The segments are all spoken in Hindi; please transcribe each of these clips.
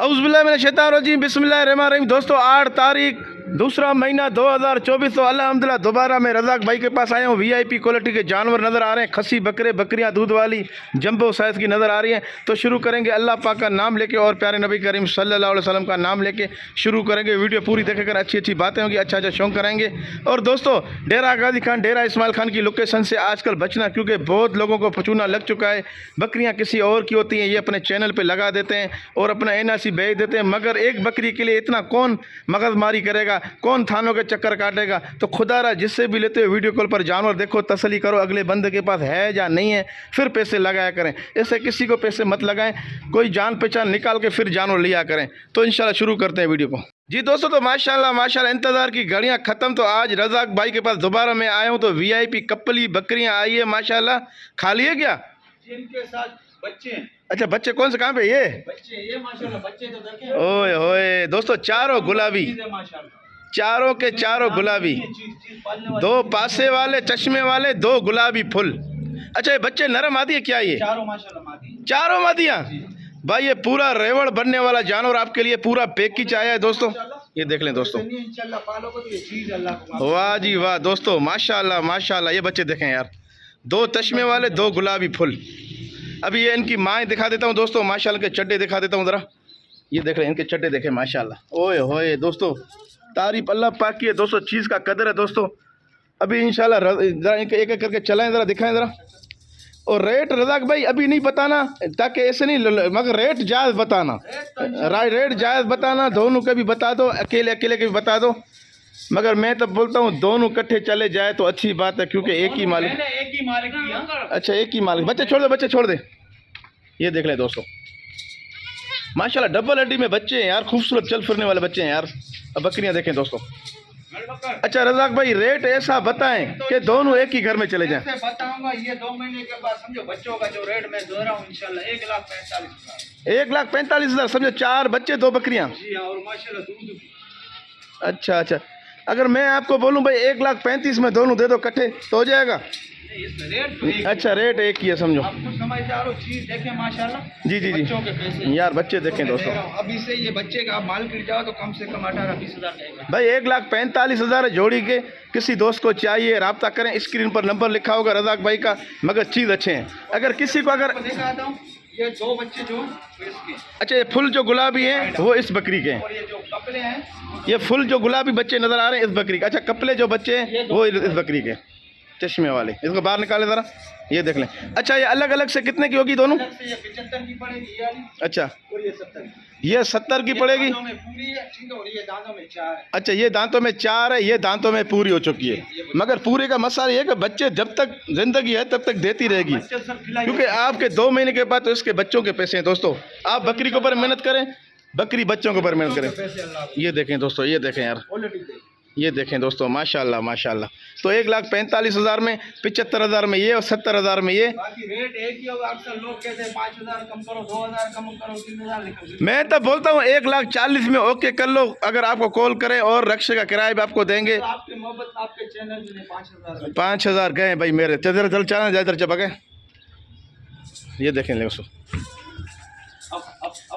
औज़ुबिल्लाहि मिनश शैतानिर रजीम बिस्मिल्लाहिर रहमानिर रहीम। दोस्तों 8 तारीख दूसरा महीना 2024। तो अल्हम्दुलिल्लाह दोबारा मैं रज़ाक भाई के पास आया हूँ। वीआईपी क्वालिटी के जानवर नज़र आ रहे हैं, खसी बकरे बकरियाँ दूध वाली जंबो साइज़ की नज़र आ रही हैं। तो शुरू करेंगे अल्लाह पाक का नाम लेके और प्यारे नबी करीम सल्लल्लाहु अलैहि वसल्लम का नाम लेके शुरू करेंगे। वीडियो पूरी देखेकर अच्छी अच्छी बातें होंगी, अच्छा अच्छा शौक करेंगे। और दोस्तों डेरा गाजी खान डेरा इस्माइल खान की लोकेशन से आजकल बचना, क्योंकि बहुत लोगों को पचूना लग चुका है। बकरियाँ किसी और की होती हैं, ये अपने चैनल पर लगा देते हैं और अपना एनआरसी भेज देते हैं, मगर एक बकरी के लिए इतना कौन मगजमारी करेगा, कौन थानों के चक्कर काटेगा। तो खुदारा जिससे भी लेते हो वीडियो कॉल पर जानवर देखो, तसल्ली करो अगले बंदे के पास है या नहीं है, फिर पैसे लगाया करें। ऐसे किसी को पैसे मत लगाएं, कोई जान पहचान निकाल के फिर जानवर लिया करें। तो इंशाल्लाह शुरू करते हैं वीडियो को। जी दोस्तों, तो माशाल्लाह इंतज़ार की घड़ियाँ ख़त्म। तो आज रज़ाक भाई के पास दोबारा मैं आया हूँ। तो वीआईपी कपली बकरियाँ आई है माशाल्लाह। खाली है क्या? जिनके साथ बच्चे हैं। अच्छा बच्चे कौन से कहाँ पे? ये बच्चे ये माशाल्लाह बच्चे तो देखें। ओए होए दोस्तों, चारों गुलाबी, चारों के चारों गुलाबी, दो पासे वाले चश्मे वाले, दो गुलाबी फुल। अच्छा ये बच्चे नरम आदि है क्या? ये चारों माशाल्लाह मादी, चारों मादियाँ। भाई ये पूरा रेवड़ बनने वाला जानवर आपके लिए पूरा पैकेज आया है दोस्तों। ये देख लें दोस्तों, वाह जी वाह दोस्तों, माशाल्लाह माशाल्लाह। ये बच्चे देखें यार, दो चश्मे वाले, दो गुलाबी फुल। अभी ये इनकी माएँ दिखा देता हूँ दोस्तों, माशाल्लाह के चड्डे दिखा देता हूँ ज़रा। ये देख रहे हैं इनके चड्डे देखें माशाल्लाह। ओए होए दोस्तों, तारीफ अल्लाह पाक की है दोस्तों, चीज़ का कदर है दोस्तों। अभी इंशाल्लाह ज़रा एक एक करके चलाएं, ज़रा दिखाएं ज़रा। और रेट रज़ाक भाई अभी नहीं बताना, ताकि ऐसे नहीं, मगर रेट जायज़ बताना, रेट जायज़ बताना। दोनों के भी बता दो, अकेले अकेले के भी बता दो, मगर मैं तो बोलता हूँ दोनों इकट्ठे चले जाए तो अच्छी बात है, क्योंकि एक ही मालिक। अच्छा एक ही मालिक। बच्चे छोड़ दे, बच्चे छोड़ दे। ये देख लें दोस्तों, माशाल्लाह डबल हड्डी में बच्चे हैं यार, खूबसूरत चल फिरने वाले बच्चे हैं यार। अब बकरियां देखें दोस्तों। अच्छा रज़ाक भाई रेट ऐसा बताएं कि दोनों एक ही घर में चले जाएं। बताऊंगा ये 2 महीने के बाद समझो बच्चों का जो रेट मैं दे रहा हूँ इंशाल्लाह 1,45,000। 1,45,000 समझो, 4 बच्चे 2 बकरियां। जी हाँ, और माशाल्लाह दूध भी। अच्छा अच्छा, अगर मैं आपको बोलूं भाई 1,35,000 में दोनों दे दो इकट्ठे तो हो जाएगा? अच्छा रेट एक ही है समझो। समझदार हो, चीज देखें माशाल्लाह। जी जी बच्चों के पैसे यार बच्चे देखें दोस्तों। अभी से ये बच्चे का आप मार्केट जाओ तो कम से कम 18-20 हज़ार भाई 1,45,000 जोड़ी के। किसी दोस्त को चाहिए रब्ता करें, स्क्रीन पर नंबर लिखा होगा रज़ाक भाई का, मगर चीज़ अच्छे हैं। अगर किसी को अगर ये 2 बच्चे जो अच्छा ये फुल जो गुलाबी हैं वो इस बकरी के हैं, और ये जो कपड़े हैं, ये फुल जो गुलाबी बच्चे नज़र आ रहे हैं इस बकरी के। अच्छा कपले जो बच्चे हैं वो इस बकरी के, चश्मे वाले। इसको बाहर निकाले ज़रा, ये देख लें। अच्छा ये अलग अलग से कितने की होगी दोनों? ये 75 की पड़ेगी ये वाली, अच्छा और ये 70 ये 70 की पड़ेगी। दांतों में पूरी है, ठीक है, और ये दांतों में 4 है। अच्छा ये दांतों में 4 है, ये दांतों में पूरी हो चुकी है। मगर पूरे का मसला ये है कि बच्चे जब तक जिंदगी है तब तक देती रहेगी, क्योंकि आपके 2 महीने के बाद तो इसके बच्चों के पैसे हैं दोस्तों। आप बकरी के ऊपर मेहनत करें, बकरी बच्चों के ऊपर मेहनत करें। ये देखें दोस्तों, ये देखें यार, ये देखें दोस्तों माशाल्लाह माशाल्लाह। तो 1,45,000 में, 75,000 में ये और 70,000 में ये। बाकी रेट एक ही होगा। अक्सर लोग कहते हैं 5,000 कम करो, 2,000 कम करो, 3,000 निकल। मैं तो बोलता हूँ 1,40,000 में ओके कर लो। अगर आपको कॉल करें और रक्शे का किराया भी आपको देंगे। तो आपकी मोहब्बत आपके चैनल में 5,000 5,000 गए भाई मेरे। चल चल चल इधर चपा गए। ये देखें ले उसको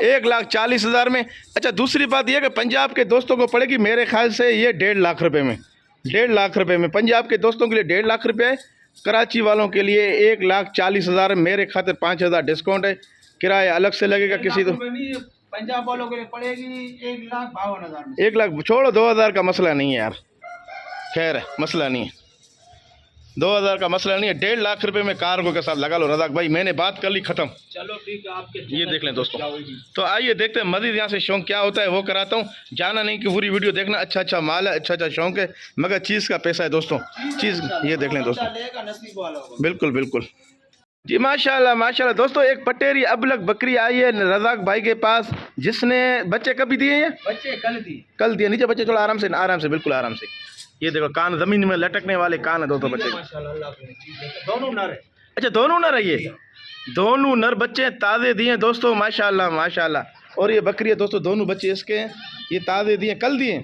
1,40,000 में। अच्छा दूसरी बात यह कि पंजाब के दोस्तों को पड़ेगी मेरे ख्याल से ये 1.5 लाख रुपए में, 1.5 लाख रुपए में। पंजाब के दोस्तों के लिए 1.5 लाख रुपए है, कराची वालों के लिए 1,40,000। मेरे खातिर 5,000 डिस्काउंट है, किराया अलग से लगेगा किसी तो। पंजाब वालों के लिए पड़ेगी 1,52,000 1 लाख छोड़ो, 2,000 का मसला नहीं है यार, खैर है मसला नहीं है, 2,000 का मसला नहीं है। 1.5 लाख रुपए में कार्गो के साथ लगा लो रज़ाक भाई, मैंने बात कर ली ख़त्म। चलो ठीक है, आपके ये देख लें दोस्तों। तो आइए देखते हैं मज़ीद यहाँ से शौक क्या होता है वो कराता हूँ। जाना नहीं कि पूरी वीडियो देखना, अच्छा अच्छा माल है, अच्छा अच्छा शौक है, मगर चीज़ का पैसा है दोस्तों, चीज़। ये देख लें दोस्तों, बिल्कुल बिल्कुल जी माशाल्लाह माशाल्लाह। दोस्तों एक पटेरी अबलग बकरी आई है रज़ाक भाई के पास, जिसने बच्चे कभी दिए हैं? बच्चे कल दिए। नीचे बच्चे थोड़ा आराम से बिल्कुल आराम से। ये देखो कान ज़मीन में लटकने वाले कान है दोस्तों बच्चे। दोनों नर है। अच्छा दोनों नर है, ये दोनों नर बच्चे ताज़े दिए दोस्तों माशाल्लाह माशाल्लाह। और ये बकरी है दोस्तों, दोनों बच्चे इसके हैं, ये ताज़े दिए, कल दिए।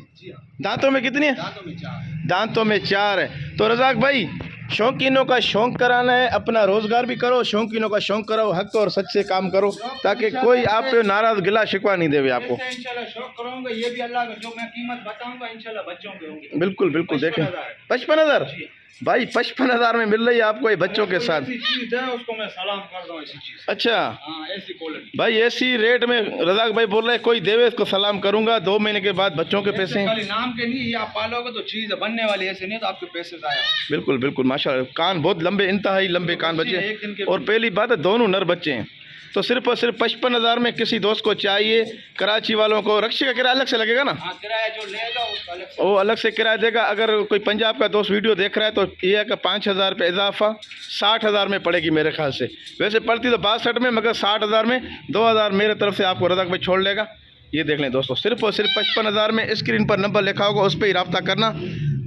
दांतों में कितनी है? दांतों में 4। दांतों में 4 है। तो रज़ाक भाई शौकीनों का शौक कराना है, अपना रोजगार भी करो, शौकीनों का शौक करो, हक और सच से काम करो, ताकि कोई आप पे नाराज गिला शिकवा नहीं देवे आपको। पैसे इंशाल्लाह शौक करूंगा, ये भी अल्लाह का जो मैं कीमत बताऊंगा इंशाल्लाह बच्चों के होंगे। बिल्कुल बिल्कुल देखें 55,000 55,000 भाई 55,000 में मिल रही है आपको ये बच्चों के साथ। ऐसी चीज है उसको मैं सलाम कर दूं, ऐसी चीज। अच्छा हाँ ऐसी क्वालिटी भाई, ऐसी रेट में रजाक भाई बोल रहे हैं कोई देवे इसको सलाम करूंगा, 2 महीने के बाद बच्चों के पैसे। खाली नाम के नहीं, ये आप पालोगे तो चीज बनने वाली, ऐसे नहीं तो आपके पैसे जाया। बिल्कुल बिल्कुल माशाल्लाह, कान बहुत लंबे, इंतहाई लंबे कान बच्चे एक दिन के और पहली बात है दोनों नर बच्चे हैं। तो सिर्फ और सिर्फ 55,000 में किसी दोस्त को चाहिए। कराची वालों को रक्शे का किराया अलग से लगेगा ना, हाँ किराया जो लेगा उसका अलग से। वो अलग से किराया देगा। अगर कोई पंजाब का दोस्त वीडियो देख रहा है तो ये है कि 5,000 रुपये इजाफा 60,000 में पड़ेगी मेरे ख्याल से। वैसे पड़ती तो 62 में, मगर 60,000 में 2,000 मेरे तरफ से आपको रज़ाक भाई छोड़ लेगा। ये देख लें दोस्तों, सिर्फ और सिर्फ 55,000 में। स्क्रीन पर नंबर लिखा होगा, उस पर ही रब्ता करना।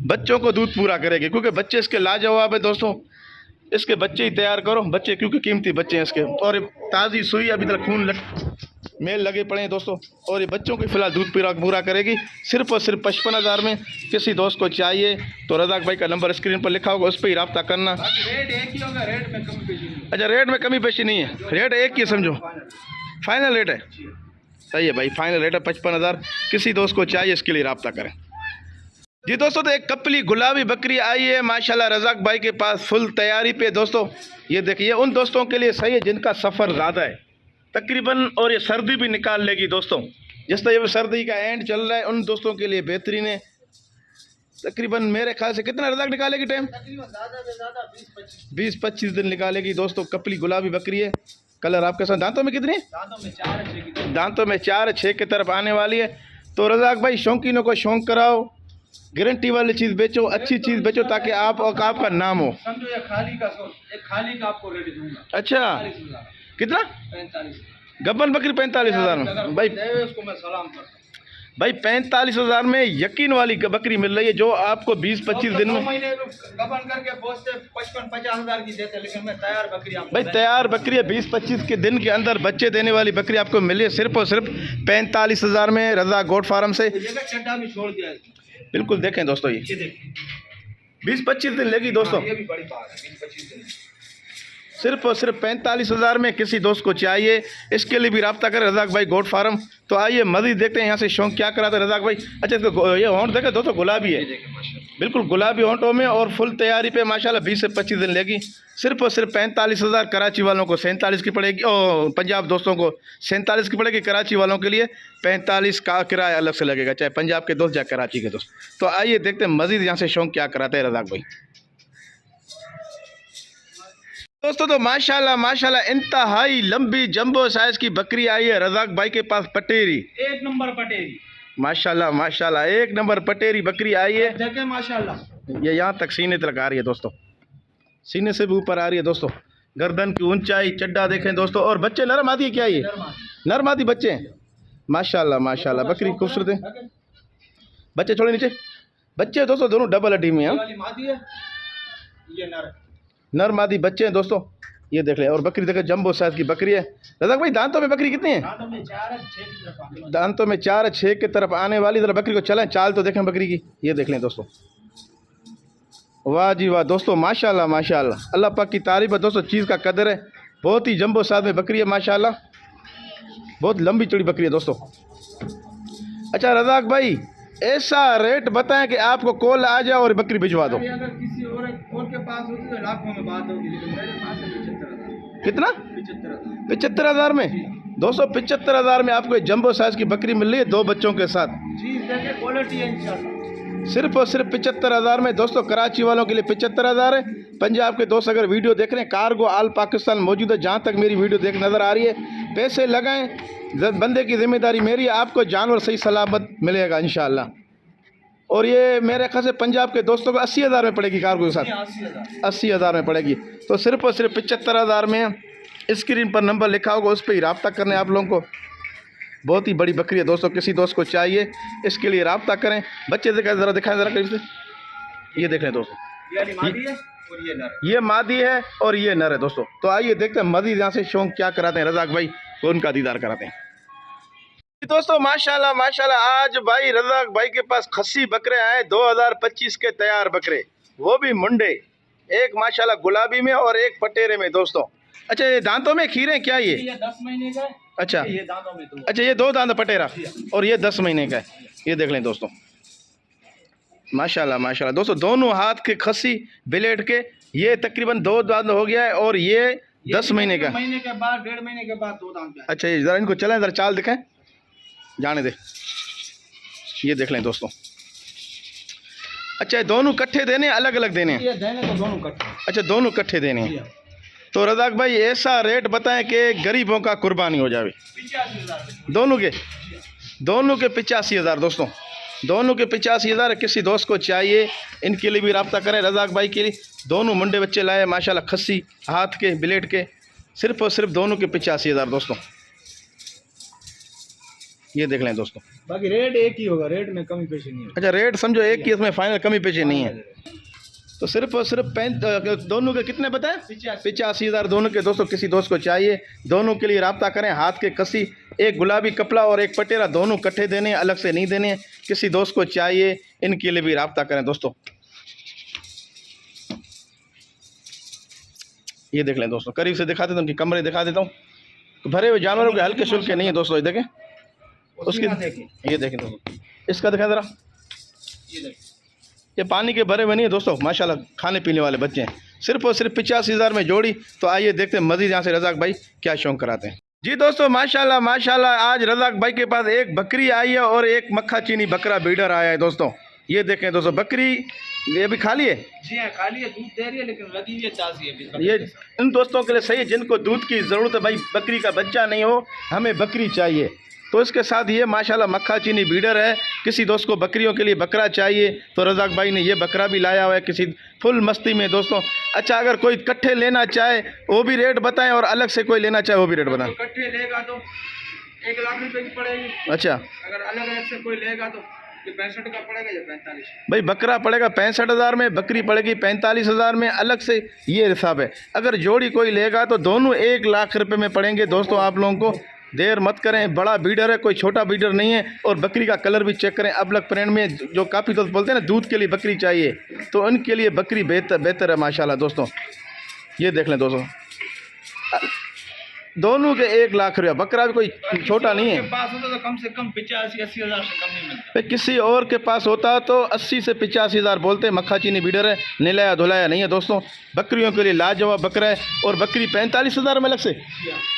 बच्चों को दूध पूरा करेगी, क्योंकि बच्चे इसके लाजवाब है दोस्तों। इसके बच्चे ही तैयार करो, बच्चे क्योंकि कीमती बच्चे हैं इसके। और ताज़ी सुई, अभी तक खून मेल लगे पड़े हैं दोस्तों। और ये बच्चों की फ़िलहाल दूध पूरा करेगी। सिर्फ और सिर्फ 55,000 में किसी दोस्त को चाहिए तो रज़ाक भाई का नंबर स्क्रीन पर लिखा होगा, उस पर ही रब्ता करना। रेट एक ही होगा, रेट में कमी पेशी नहीं। अच्छा, रेट में कमी पेशी नहीं है, रेट एक ही समझो, फाइनल रेट है। सही है भाई, फाइनल रेट है 55,000। किसी दोस्त को चाहिए इसके लिए रब्ता करें जी दोस्तों। तो एक कपली गुलाबी बकरी आई है माशाल्लाह रज़ाक भाई के पास, फुल तैयारी पे दोस्तों। ये देखिए उन दोस्तों के लिए सही है जिनका सफ़र ज़्यादा है तकरीबन, और ये सर्दी भी निकाल लेगी दोस्तों। जिस तरह ये सर्दी का एंड चल रहा है, उन दोस्तों के लिए बेहतरीन है। तकरीबन मेरे ख्याल से कितना रज़ाक निकालेगी टाइम? तकरीबन ज़्यादा से ज़्यादा 20-25 20-25 दिन निकालेगी दोस्तों। कपली गुलाबी बकरी है, कलर आपके साथ। दांतों में कितनी? दांतों में 4-6 की तरफ आने वाली है। तो रज़ाक भाई शौकीनों को शौक कराओ, गारंटी वाली चीज़ बेचो, अच्छी चीज़ बेचो, ताकि आप और आपका नाम हो। समझो ये खाली का एक खाली का आपको रेट दूंगा। अच्छा 45,000 कितना? 45 गब्बन बकरी 45,000 में भाई। उसको मैं सलाम करता हूँ भाई 45,000 में यकीन वाली बकरी मिल रही है, जो आपको 20-25 दिन 2 में। महीने गबन करके पहुंचते 55-50,000 की देते, लेकिन मैं तैयार बकरी आपको भाई तैयार बकरी है, 20-25 के दिन के अंदर बच्चे देने वाली बकरी आपको मिली है सिर्फ और सिर्फ 45,000 में रज़ाक गोट फार्म से। चड्डा भी छोड़ दिया है। बिल्कुल देखें दोस्तों, ये ये देखिए 20-25 दिन लेगी दोस्तों। ये भी बड़ी बात है, 20-25 दिन। सिर्फ और सिर्फ 45,000 में किसी दोस्त को चाहिए, इसके लिए भी रब्ता करें रज़ाक भाई गोट फार्म। तो आइए मज़ीद देखते हैं यहाँ से शौक क्या कराते हैं रज़ाक भाई। अच्छा इसको ये होंठ देखें दोस्तों, गुलाबी है, बिल्कुल गुलाबी होंठों में और फुल तैयारी पे माशाल्लाह। 20 से 25 दिन लेगी। सिर्फ और सिर्फ 45,000। कराची वालों को 47 की पड़ेगी, और पंजाब दोस्तों को 47 की पड़ेगी। कराची वालों के लिए 45 का किराया अलग से लगेगा, चाहे पंजाब के दोस्त या कराची के दोस्त। तो आइए देखते हैं मज़ीद यहाँ से शौक क्या कराते हैं रज़ाक भाई दोस्तों। तो माशाल्लाह इंतहाई लंबी जंबो साइज की बकरी आई है रज़ाक भाई के पास, पटेरी। एक नंबर पटेरी माशाल्लाह एक नंबर पटेरी बकरी आई है। देखें माशाल्लाह, ये यहाँ तक सीने तक आ रही है दोस्तों, सीने से भी ऊपर आ रही है दोस्तों। गर्दन की ऊंचाई, चड्डा देखें दोस्तों। और बच्चे नर मादी है क्या? ये नर मादी बच्चे हैं माशाल्लाह बकरी खूबसूरत है। बच्चे छोड़े नीचे, बच्चे दोस्तों दोनों डबल हड्डी में हैं। वाली मादी है, ये नर मादी बच्चे हैं दोस्तों। ये देख लें। और बकरी देखें जंबो साइज की बकरी है। रज़ाक भाई दांतों में बकरी कितनी है? दांतों में 4-6 की तरफ आने वाली। जरा बकरी को चलें, चाल तो देखें बकरी की। ये देख लें दोस्तों, वाह जी वाह दोस्तों, माशाल्लाह अल्लाह पाक की तारीफ है दोस्तों। चीज़ का कदर है, बहुत ही जंबो साइज में बकरी है माशाल्लाह। बहुत लंबी चौड़ी बकरी है दोस्तों। अच्छा रज़ाक भाई ऐसा रेट बताएं कि आपको कॉल आ जाए और बकरी भिजवा दो। अगर किसी और के पास होती तो लाखों में बात होगी, लेकिन मेरे पास है 75,000। कितना? 75,000। 75,000 में दोस्तों। 75,000 में आपको एक जंबो साइज की बकरी मिल रही है 2 बच्चों के साथ। चीज़ देखिए, क्वालिटी है इंशाल्लाह। सिर्फ और सिर्फ 75,000 में दोस्तों। कराची वालों के लिए 75,000 है। पंजाब के दोस्त अगर वीडियो देख रहे हैं, कार्गो आल पाकिस्तान मौजूद है। जहाँ तक मेरी वीडियो देख नज़र आ रही है, पैसे लगाएं, बंदे की जिम्मेदारी मेरी है, आपको जानवर सही सलामत मिलेगा इंशाल्लाह। और ये मेरे ख्याल से पंजाब के दोस्तों को 80,000 में पड़ेगी, कार्गो के साथ 80,000 में पड़ेगी। तो सिर्फ और सिर्फ 75,000 में। स्क्रीन पर नंबर लिखा होगा, उस पर ही रब्ता करने आप लोगों को। बहुत ही बड़ी बकरी है दोस्तों, किसी दोस्त को चाहिए इसके लिए रब्ता करें। बच्चे दिखाएं, ज़रा दिखाएं ज़रा करीब से। ये देख लें दोस्तों, ये मादी है और ये नर है। ये मादी है और ये नर है दोस्तों। तो आइए देखते हैं मज़ीद यहाँ से शौक क्या कराते हैं रज़ाक भाई, तो उनका दीदार कराते हैं दोस्तों। माशाल्लाह आज भाई रज़ाक भाई के पास खस्सी बकरे आए 2025 के तैयार बकरे, वो भी मुंडे। एक माशाल्लाह गुलाबी में और एक पटेरे में दोस्तों। अच्छा ये दांतों में खीरे क्या ये? ये 10 महीने का है। अच्छा ये दांतों में तो अच्छा, ये 2 दांत पटेरा और ये 10 महीने का है। ये देख लें दोस्तों, माशाल्लाह माशाल्लाह दोस्तों, दोनों हाथ के खस्सी ब्लेड के। ये तकरीबन 2 दांत हो गया है और ये 10 महीने का। महीने के बाद 1.5 महीने के बाद 2 दांत पे। अच्छा ये ज़रा इनको चलाएं, ज़रा चाल दिखाएं, जाने दे। ये देख लें दोस्तों। अच्छा ये दोनों इकट्ठे देने अलग अलग देने हैं? ये देने तो दोनों इकट्ठे। अच्छा दोनों इकट्ठे देने हैं। तो रज़ाक भाई ऐसा रेट बताएं कि गरीबों का कुर्बानी हो जाए। 85,000 दोनों के 85,000 दोस्तों, दोनों के 85,000। किसी दोस्त को चाहिए इनके लिए भी रब्ता करें रज़ाक भाई के लिए। दोनों मुंडे बच्चे लाए माशाल्लाह, खस्सी हाथ के ब्लेड के, सिर्फ और सिर्फ दोनों के 85,000 दोस्तों। ये देख लें दोस्तों। बाकी रेट एक ही होगा, रेट में कमी पेशी नहीं है। अच्छा रेट समझो एक ही, इसमें फाइनल कमी पेशी नहीं है। तो सिर्फ और सिर्फ दोनों के कितने बताएं? 85,000 दोनों के दोस्तों। किसी दोस्त को चाहिए दोनों के लिए रब्ता करें। हाथ के कसी, एक गुलाबी कपड़ा और एक पटेरा, दोनों इकट्ठे देने, अलग से नहीं देने। किसी दोस्त को चाहिए इनके लिए भी रब्ता करें दोस्तों। ये देख लें दोस्तों, करीब से दिखा देता हूँ, उनकी कमरे दिखा देता हूँ। भरे हुए जानवरों के हल्के शुल्के नहीं है दोस्तों। ये देखें उसकी, ये देखें दोस्तों, इसका दिखा ज़रा। ये पानी के भरे हुए नहीं है दोस्तों, माशाल्लाह खाने पीने वाले बच्चे हैं। सिर्फ और सिर्फ 85,000 में जोड़ी। तो आइए देखते हैं मज़ीद यहाँ से रज़ाक भाई क्या शौक कराते हैं। जी दोस्तों माशाल्लाह माशाल्लाह, आज रज़ाक भाई के पास एक बकरी आई है और एक मक्खा चीनी बकरा बीडर आया है दोस्तों। ये देखें दोस्तों, बकरी ये भी खाली है। जी हाँ खाली है, दूध दे रही है लेकिन लगी हुई है चासी है। ये इन दोस्तों के लिए सही है जिनको दूध की ज़रूरत है। भाई बकरी का बच्चा नहीं हो, हमें बकरी चाहिए। तो इसके साथ ये माशाल्लाह मक्खा चीनी बीडर है। किसी दोस्त को बकरियों के लिए बकरा चाहिए तो रज़ाक भाई ने ये बकरा भी लाया हुआ है, किसी फुल मस्ती में दोस्तों। अच्छा अगर कोई इकट्ठे लेना चाहे वो भी रेट बताएं, और अलग से कोई लेना चाहे वो भी रेट बताएं। इकट्ठे लेगा तो 1 लाख रुपए की पड़ेगी। अच्छा अगर अलग अलग से कोई लेगा तो ये 65 का पड़ेगा या 45। भाई बकरा पड़ेगा 65,000 में, बकरी पड़ेगी 45,000 में, अलग से ये हिसाब है। अगर जोड़ी कोई लेगा तो दोनों 1 लाख रुपए में पड़ेंगे दोस्तों। आप लोगों को देर मत करें, बड़ा बीडर है, कोई छोटा बीडर नहीं है। और बकरी का कलर भी चेक करें, अबलग प्रिंट में। जो काफ़ी दोस्त बोलते हैं ना दूध के लिए बकरी चाहिए, तो उनके लिए बकरी बेहतर है माशाल्लाह दोस्तों। ये देख लें दोस्तों, दोनों के 1 लाख रुपया। बकरा भी कोई छोटा नहीं है। पास होता तो कम से कम 85-80 हज़ार से कम नहीं मिलता। भाई किसी और के पास होता तो 80 से 85,000 बोलते। मक्खा चीनी बीडर है, निलाया धुलाया नहीं है दोस्तों। बकरियों के लिए लाजवाब बकरा है। और बकरी 45,000 में अलग से।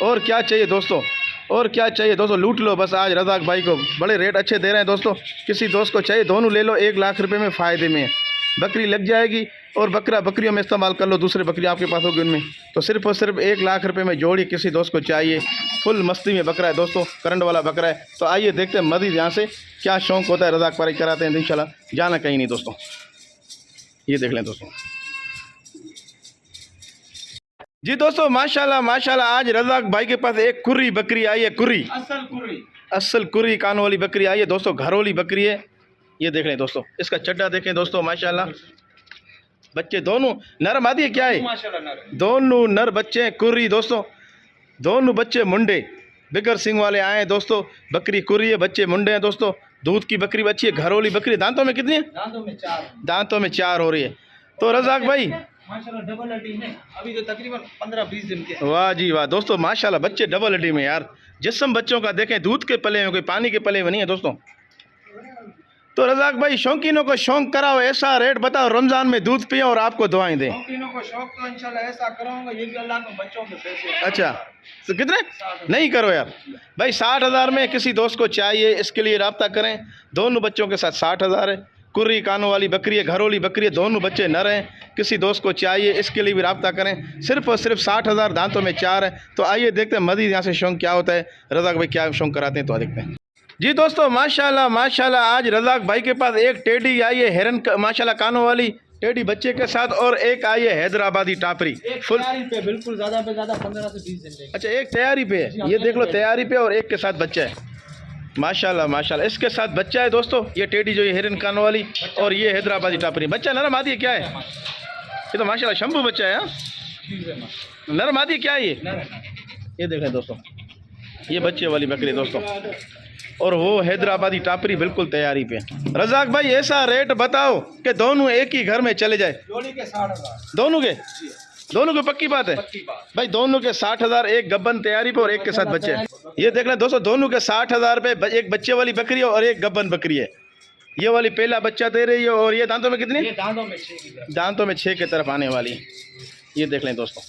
और क्या चाहिए दोस्तों, और क्या चाहिए दोस्तों, लूट लो बस। आज रज़ाक भाई को बड़े रेट अच्छे दे रहे हैं दोस्तों। किसी दोस्त को चाहिए दोनों ले लो, 1 लाख रुपए में फ़ायदे में। बकरी लग जाएगी और बकरियों में इस्तेमाल कर लो, दूसरे बकरी आपके पास होगी उनमें। तो सिर्फ और सिर्फ 1 लाख रुपए में जोड़ी किसी दोस्त को चाहिए। फुल मस्ती में बकरा है दोस्तों, करंट वाला बकरा है। तो आइए देखते हैं मज़ीद यहाँ से क्या शौक़ होता है। रज़ाक भाई कराते हैं इंशाल्लाह, जाना कहीं नहीं दोस्तों। ये देख लें दोस्तों। जी दोस्तों माशाल्लाह माशाल्लाह, आज रज़ाक भाई के पास एक कुर्री बकरी आई है। कुर्री, असल कुर्री कान वाली बकरी आई है दोस्तों, घरोली बकरी है। ये देख लें दोस्तों, इसका चड्डा देखें दोस्तों माशाल्लाह। बच्चे दोनों नर मादी है, क्या है दोनों नर बच्चे हैं। कुर्री दोस्तों, दोनों बच्चे मुंडे बिगर सिंग वाले आए हैं दोस्तों। बकरी कुर्री है, बच्चे मुंडे हैं दोस्तों। दूध की बकरी बच्ची है, घरोली बकरी। दांतों में कितनी है? दांतों में 4 हो रही है। तो रज़ाक भाई माशाल्लाह डबल हड्डी में अभी तो तकरीबन 15-20 दिन के। वाह जी वाह दोस्तों माशाल्लाह, बच्चे डबल हड्डी में यार। जिस्म बच्चों का देखें, दूध के पले हैं, कोई पानी के पले हुए नहीं है दोस्तों। तो रज़ाक भाई शौकीनों को शौक कराओ, ऐसा रेट बताओ रमज़ान में दूध पिए और आपको दुआएं दें। शौकीनों को शौक तो इंशाल्लाह ऐसा कराऊंगा, ये भी अल्लाह के बच्चों के पैसे। अच्छा तो कितने नहीं करो यार भाई, 60,000 में किसी दोस्त को चाहिए, इसके लिए रब्ता करें। दोनों बच्चों के साथ 60,000 है। कुर्री कानों वाली बकरी है, घरोली बकरी है, दोनों बच्चे नर हैं। किसी दोस्त को चाहिए, इसके लिए भी रब्ता करें। सिर्फ और सिर्फ 60,000, दांतों में 4 है। तो आइए देखते हैं मज़ीद यहाँ से शौक क्या होता है, रज़ाक भाई क्या शौक कराते हैं, तो देखते हैं। जी दोस्तों माशाल्लाह माशाल्लाह, आज रज़ाक भाई के पास एक टेडी आई है हिरन माशाल्लाह कानों वाली टेडी बच्चे के साथ, और एक आई है हैदराबादी टापरी फुल पे, बिल्कुल ज़्यादा पे ज़्यादा 15 से 20 दिन। अच्छा एक तैयारी पे है, ये देख लो तैयारी पे, और एक के साथ बच्चा है माशाल्लाह माशाल्लाह। इसके साथ बच्चा है दोस्तों, ये टेडी जो ये हिरन कानों वाली, और ये हैदराबादी टापरी। बच्चा नर मादी है, क्या है ये? तो माशाल्लाह शंभू बच्चा है। नर मादी क्या है ये? ये देखें दोस्तों, ये बच्चे वाली बकरी दोस्तों। और वो हैदराबादी टापरी बिल्कुल तैयारी पे। रजाक भाई ऐसा रेट बताओ कि दोनों एक ही घर में चले जाए। जोड़ी के 60,000। दोनों के पक्की बात है पक्की बात। भाई, दोनों के 60,000, एक गब्बन तैयारी पे और एक के साथ बच्चे हैं। ये देख लें दोस्तों, दोनों के 60,000 पे, एक बच्चे वाली बकरी है और एक गब्बन बकरी है। ये वाली पहला बच्चा दे रही है और ये दांतों में कितनी? ये दांतों में 6 की तरफ। दांतों में 6 की तरफ आने वाली है। ये देख लें दोस्तों,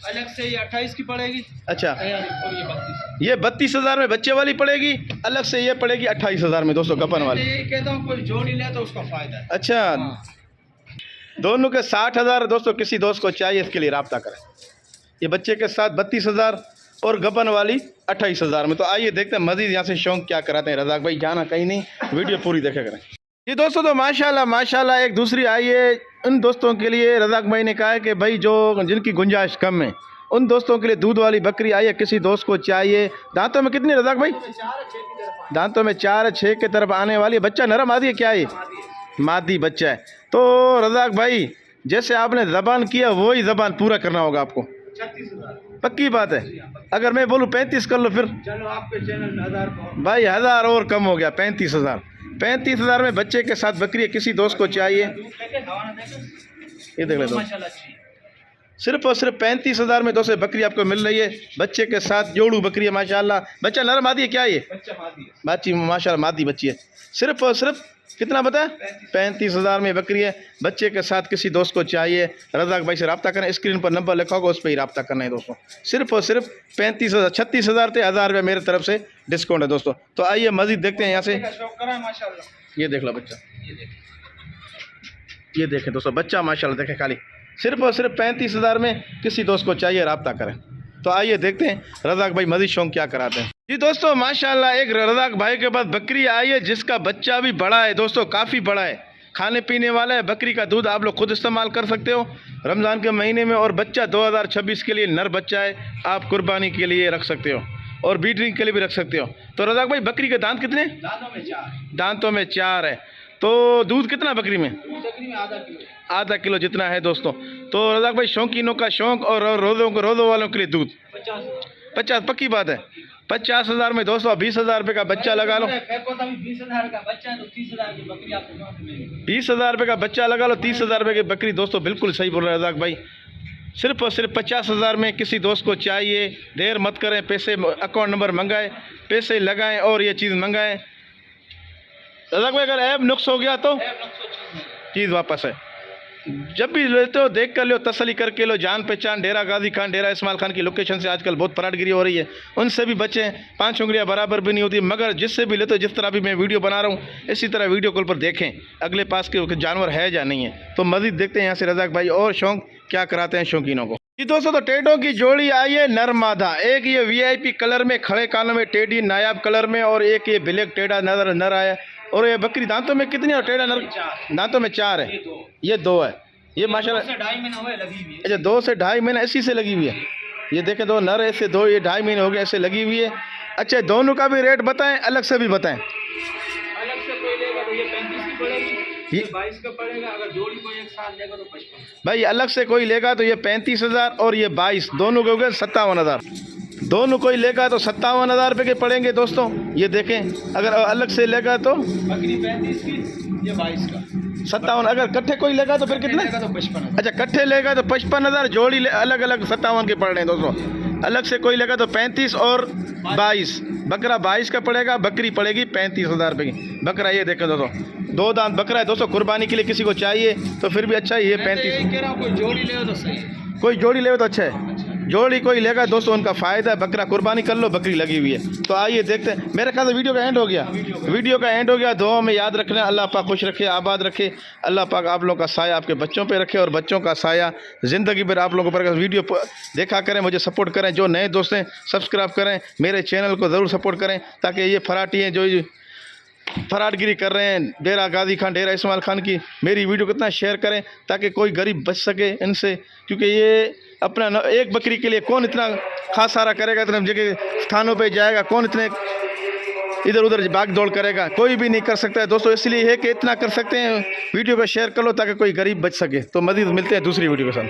अलग से ये 28 की पड़ेगी। अच्छा, और ये 32। ये 32,000 में बच्चे वाली पड़ेगी, अलग से ये पड़ेगी 28,000 में दोस्तों गब्बन वाली। ये कहता हूँ कोई जोड़ी ले तो उसका फायदा है। अच्छा, दोनों के 60,000 दोस्तों। किसी दोस्त को चाहिए इसके लिए रब्ता करें। ये बच्चे के साथ 32,000 और गबन वाली 28,000 में। तो आइए देखते हैं मजीद यहाँ से शौक क्या कराते हैं। रज़ाक भाई जाना कहीं नहीं, वीडियो पूरी देखा करें। जी दोस्तों, तो माशाल्लाह एक दूसरी आई है उन दोस्तों के लिए। रज़ाक भाई ने कहा है कि भाई जो जिनकी गुंजाइश कम है उन दोस्तों के लिए दूध वाली बकरी आई है, किसी दोस्त को चाहिए। दांतों में कितनी रज़ाक भाई? दांतों में 4 6 की तरफ आने वाली है। बच्चा नरम आदि है क्या? ये मादी बच्चा है। तो रज़ाक भाई जैसे आपने ज़बान किया वही ज़बान पूरा करना होगा आपको। 36,000 पक्की बात है। अगर मैं बोलूँ 35 कर लो फिर? चलो आपके चैनल 1000 भाई 1000 और कम हो गया, 35,000। 35,000 में बच्चे के साथ बकरी है, किसी दोस्त को चाहिए। ये देख ले माशाल्लाह सिर्फ और सिर्फ 35,000 में दोस्तों बकरी आपको मिल रही है, बच्चे के साथ जोड़ू बकरी है माशाल्लाह। बच्चा नरम आदि है क्या? ये बच्चा मादी है। बाची माशाल्लाह मादी बच्ची है। सिर्फ और सिर्फ कितना बताया? 35,000 में बकरी है, बच्चे के साथ किसी दोस्त को चाहिए। रज़ाक भाई से रब्ता करें, स्क्रीन पर नंबर लिखा होगा उस पर ही रब्ता करना है दोस्तों। सिर्फ और सिर्फ 35,000, 36,000 थे, 1000 रुपये मेरे तरफ से डिस्काउंट है दोस्तों। तो आइए मज़ीद देखते हैं यहाँ से। माशाल्लाह ये देख लो बच्चा, ये देखें दोस्तों बच्चा माशाल्लाह देखें खाली। सिर्फ और सिर्फ 35,000 में किसी दोस्त को चाहिए, रब्ता करें। तो आइए देखते हैं रज़ाक भाई मज़ीद शौक क्या कराते हैं। जी दोस्तों माशाल्लाह एक रज़ाक भाई के पास बकरी आई है जिसका बच्चा भी बड़ा है दोस्तों, काफ़ी बड़ा है, खाने पीने वाला है। बकरी का दूध आप लोग खुद इस्तेमाल कर सकते हो रमज़ान के महीने में। और बच्चा 2026 के लिए नर बच्चा है, आप कुर्बानी के लिए रख सकते हो और ब्रीडिंग के लिए भी रख सकते हो। तो रज़ाक भाई बकरी के दांत कितने? दांतों में 4। दांतों में 4 है। तो दूध कितना बकरी में? बकरी में आधा किलो। आधा किलो जितना है दोस्तों। तो रज़ाक भाई शौकीनों का शौक और रोज़ों वालों के लिए दूध 50 पक्की बात है। 50,000 में दोस्तों 20,000 रुपये का बच्चा लगा लो। 20,000 का बच्चा है तो 30,000 की बकरी आपको मिलेगी। 20,000 रुपये का बच्चा लगा लो, 30,000 रुपये की बकरी दोस्तों। बिल्कुल सही बोल रहे हैं रज़ाक भाई। सिर्फ और सिर्फ 50,000 में किसी दोस्त को चाहिए। देर मत करें, पैसे अकाउंट नंबर मंगाएं, पैसे लगाएं और ये चीज़ मंगाएं। रज़ाक भाई अगर ऐप नुक्स हो गया तो चीज़ वापस है। जब भी लेते हो देख कर लो, तसली करके लो। जान पहचान डेरा गाजी खान, डेरा इस्माइल खान की लोकेशन से आजकल बहुत फराटगिरी हो रही है, उनसे भी बचें। 5 उंगलियां बराबर भी नहीं होती। मगर जिससे भी लेते हो, जिस तरह भी मैं वीडियो बना रहा हूँ इसी तरह वीडियो कॉल पर देखें अगले पास के जानवर है या नहीं है। तो मज़ीद देखते हैं यहाँ से रज़ाक भाई और शौक क्या कराते हैं शौकीनों को। जी दोस्तों, तो टेडों की जोड़ी आई है नर मादा। एक ये VIP कलर में खड़े कानों में टेडी नायाब कलर में, और एक ये ब्लैक टेढ़ा नर आया। और ये बकरी दांतों में कितनी और टेढ़ा नर? दांतों में 4 है। ये 2 है। ये माशाल्लाह 2.5 महीना हुए लगी हुई है। अच्छा 2 से 2.5 महीना इसी से लगी हुई है। ये देखें 2 नर ऐसे 2, ये 2.5 महीने हो गए ऐसे लगी हुई है। अच्छा दोनों का भी रेट बताएं, अलग से भी बताएं। अलग से कोई लेगा तो ये 35 की पड़ेगी, ये 22 का पड़ेगा। अगर जोड़ी कोई एक साथ लेगा तो 55। भाई अलग से कोई लेगा तो ये 35,000 और ये 22, दोनों के हो गए 57,000। दोनों कोई लेगा तो 57,000 रुपये के पड़ेंगे दोस्तों। ये देखें अगर अलग से लेगा तो बकरी 35 की, ये 22 का 57। अगर कट्ठे कोई लेगा तो फिर कितने? तो 55। अच्छा कट्ठे लेगा तो 55,000, जोड़ी अलग अलग 57 के पड़ रहे हैं दोस्तों। अलग से कोई लेगा तो 35 और 22। बकरा 22 का पड़ेगा, बकरी पड़ेगी 35,000 रुपये की। बकरा ये देखें दोस्तों, 2 दांत बकरा है दोस्तों। कुर्बानी के लिए किसी को चाहिए तो फिर भी अच्छा है। ये 35 कह रहा हूँ, कोई जोड़ी ले तो सही है। कोई जोड़ी ले तो अच्छा है। जोड़ी कोई लेगा दोस्तों उनका फ़ायदा है। बकरा कुर्बानी कर लो, बकरी लगी हुई है। तो आइए देखते हैं। मेरे ख्याल से वीडियो का एंड हो गया। वीडियो का एंड हो गया। दुआ में याद रखना, अल्लाह पाक खुश रखे, आबाद रखे। अल्लाह पाक आप लोगों का साया आपके बच्चों पे रखे और बच्चों का साया ज़िंदगी भर आप लोगों पर। वीडियो देखा करें, मुझे सपोर्ट करें। जो नए दोस्त हैं सब्सक्राइब करें, मेरे चैनल को ज़रूर सपोर्ट करें ताकि ये फराटी हैं जो फराटगिरी कर रहे हैं डेरा गाजी खान, डेरा इस्माइल खान की, मेरी वीडियो को इतना शेयर करें ताकि कोई गरीब बच सके इनसे। क्योंकि ये अपना एक बकरी के लिए कौन इतना खास सारा करेगा, इतने जगह स्थानों पे जाएगा, कौन इतने इधर उधर भाग दौड़ करेगा, कोई भी नहीं कर सकता है दोस्तों। इसलिए है कि इतना कर सकते हैं, वीडियो को शेयर कर लो ताकि कोई गरीब बच सके। तो मज़ीद मिलते हैं दूसरी वीडियो के साथ।